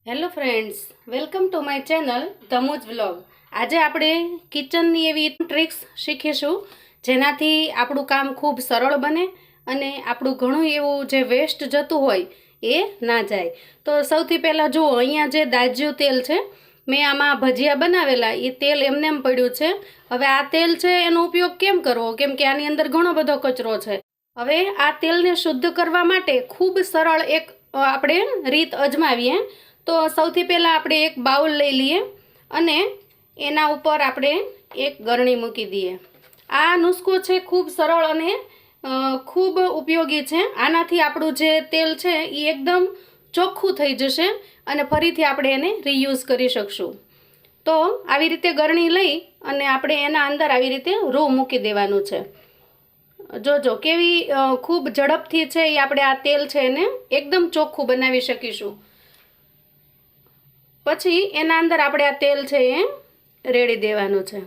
Hello friends, welcome to my channel ધમુજ vlog. આજે આપણે કિચનની એવી ટ્રિક્સ શીખીશું જેનાથી આપણું કામ ખૂબ સરળ બને અને આપણું ઘણું એવું જે વેસ્ટ જતું હોય એ ના જાય. તો સૌથી પહેલાં જુઓ, અહીંયા જે દાજ્યું તેલ છે, મેં આમાં ભજીયા બનાવેલા, એ તેલ એમનેમ પડ્યું છે. હવે આ તેલ છે એનો ઉપયોગ કેમ કરવો, કેમ કે આની અંદર ઘણો બધો કચરો છે. હવે આ તેલને શુદ્ધ કરવા માટે ખૂબ સરળ એક આપણે રીત અજમાવીએ. તો સૌથી પહેલાં આપણે એક બાઉલ લઈ લઈએ અને એના ઉપર આપણે એક ગરણી મૂકી દઈએ. આ નુસ્ખો છે ખૂબ સરળ અને ખૂબ ઉપયોગી છે. આનાથી આપણું જે તેલ છે એ એકદમ ચોખ્ખું થઈ જશે અને ફરીથી આપણે એને રીયુઝ કરી શકશું. તો આવી રીતે ગરણી લઈ અને આપણે એના અંદર આવી રીતે રૂ મૂકી દેવાનું છે. જોજો કેવી ખૂબ ઝડપથી છે એ આપણે આ તેલ છે એને એકદમ ચોખ્ખું બનાવી શકીશું. પછી એના અંદર આપણે આ તેલ છે એ રેડી દેવાનું છે.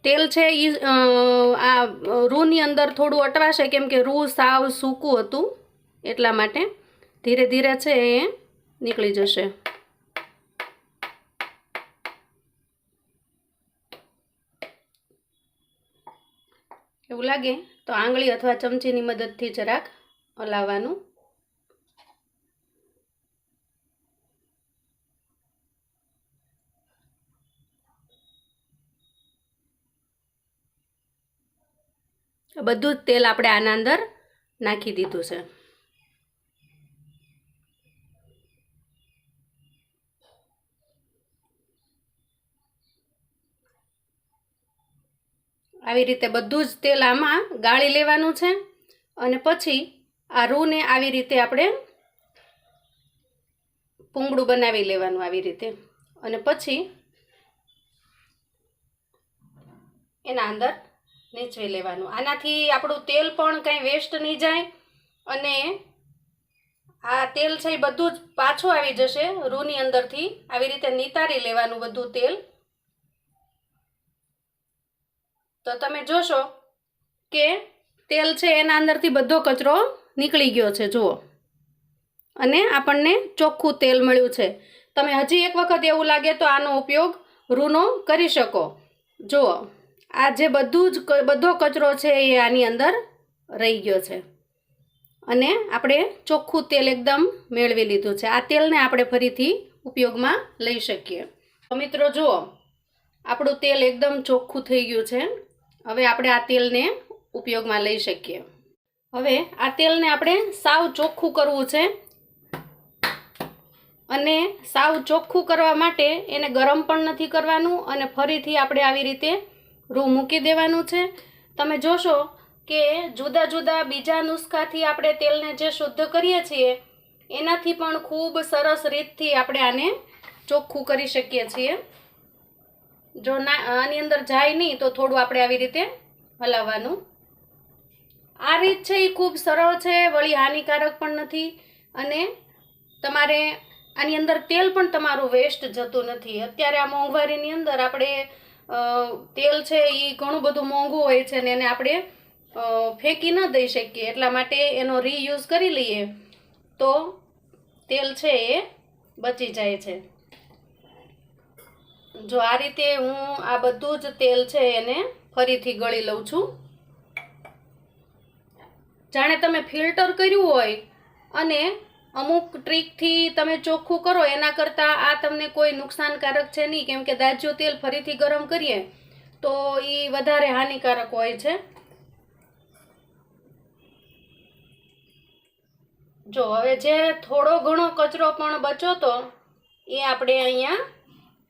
તેલ છે એ આ રૂની અંદર થોડું અટવાશે, કેમ કે રૂ સાવ સૂકું હતું, એટલા માટે ધીરે ધીરે છે એ નીકળી જશે. એવું લાગે તો આંગળી અથવા ચમચીની મદદથી જરાક હલાવવાનું. બધું જ તેલ આપણે આના અંદર નાખી દીધું છે. આવી રીતે બધું જ તેલ આમાં ગાળી લેવાનું છે અને પછી આ રૂને આવી રીતે આપણે પૂંગળું બનાવી લેવાનું આવી રીતે, અને પછી એના અંદર નીચવી લેવાનું. આનાથી આપણું તેલ પણ કંઈ વેસ્ટ નહીં જાય અને આ તેલ છે એ બધું જ પાછું આવી જશે રૂની અંદરથી. આવી રીતે નિતારી લેવાનું બધું તેલ. તો તમે જોશો કે તેલ છે એના અંદરથી બધો કચરો નીકળી ગયો છે, જુઓ, અને આપણને ચોખ્ખું તેલ મળ્યું છે. તમે હજી એક વખત એવું લાગે તો આનો ઉપયોગ રૂનો કરી શકો. જુઓ, આ જે બધો કચરો છે એ આની અંદર રહી ગયો છે અને આપણે ચોખ્ખું તેલ એકદમ મેળવી લીધું છે. આ તેલને આપણે ફરીથી ઉપયોગમાં લઈ શકીએ. તો મિત્રો જુઓ, આપણું તેલ એકદમ ચોખ્ખું થઈ ગયું છે. હવે આપણે આ તેલને ઉપયોગમાં લઈ શકીએ. હવે આ તેલને આપણે સાવ ચોખ્ખું કરવું છે અને સાવ ચોખ્ખું કરવા માટે એને ગરમ પણ નથી કરવાનું અને ફરીથી આપણે આવી રીતે રૂ મૂકી દેવાનું છે. તમે જોશો કે જુદા જુદા બીજા નુસ્ખાથી આપણે તેલને જે શુદ્ધ કરીએ છીએ એનાથી પણ ખૂબ સરસ રીતથી આપણે આને ચોખ્ખું કરી શકીએ છીએ. જો આની અંદર જાય નહીં તો થોડું આપણે આવી રીતે હલાવવાનું. આ રીત છે એ ખૂબ સરળ છે, વળી હાનિકારક પણ નથી અને તમારે આની અંદર તેલ પણ તમારું વેસ્ટ જતું નથી. અત્યારે આ મોંઘવારીની અંદર આપણે તેલ છે એ ઘણું બધું મોંઘું હોય છે ને એને આપણે ફેંકી ન દઈ શકીએ, એટલા માટે એનો રીયુઝ કરી લઈએ તો તેલ છે એ બચી જાય છે. જો આ રીતે હું આ બધું જ તેલ છે એને ફરીથી ગળી લઉં છું. જાણે તમે ફિલ્ટર કર્યું હોય અને અમુક ટ્રીકથી તમે ચોખ્ખું કરો એના કરતાં આ તમને કોઈ નુકસાનકારક છે નહીં, કેમ કે દાજ્યું તેલ ફરીથી ગરમ કરીએ તો એ વધારે હાનિકારક હોય છે. જો હવે જે થોડો ઘણો કચરો પણ બચ્યો તો એ આપણે અહીંયા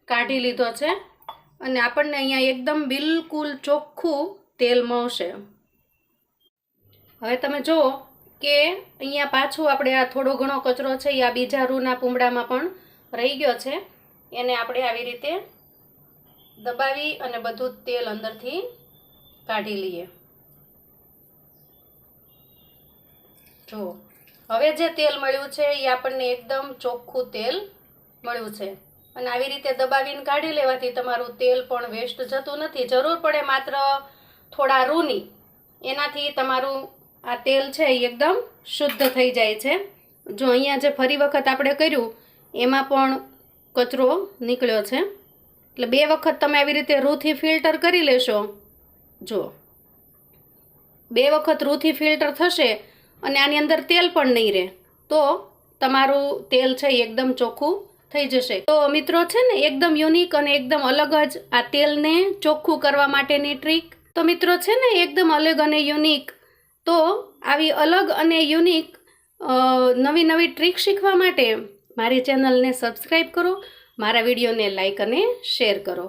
કાઢી લીધો છે અને આપણને અહીંયા એકદમ બિલકુલ ચોખ્ખું તેલ મળશે. હવે તમે જુઓ કે અહીંયા પાછું આપણે આ થોડો ઘણો કચરો છે એ આ બીજા રૂના પૂંબડામાં પણ રહી ગયો છે. એને આપણે આવી રીતે દબાવી અને બધું તેલ અંદરથી કાઢી લઈએ. જુઓ, હવે જે તેલ મળ્યું છે એ આપણને એકદમ ચોખ્ખું તેલ મળ્યું છે અને આવી રીતે દબાવીને કાઢી લેવાથી તમારું તેલ પણ વેસ્ટ જતું નથી. જરૂર પડે માત્ર થોડા રૂની એનાથી તમારું આ તેલ છે એ એકદમ શુદ્ધ થઈ જાય છે. જો અહીંયા જે ફરી વખત આપણે કર્યું એમાં પણ કચરો નીકળ્યો છે. એટલે 2 વખત તમે આવી રીતે રૂથી ફિલ્ટર કરી લેશો. જો 2 વખત રૂથી ફિલ્ટર થશે અને આની અંદર તેલ પણ નહીં રહે તો તમારું તેલ છે એ એકદમ ચોખ્ખું થઈ જશે. તો મિત્રો છે ને એકદમ યુનિક અને એકદમ અલગ જ આ તેલને ચોખ્ખું કરવા માટેની ટ્રીક. તો મિત્રો છે ને એકદમ અલગ અને યુનિક. તો આવી અલગ અને યુનિક નવી નવી ટ્રીક શીખવા માટે મારી ચેનલને સબસ્ક્રાઈબ કરો, મારા વિડીયોને લાઈક અને શેર કરો.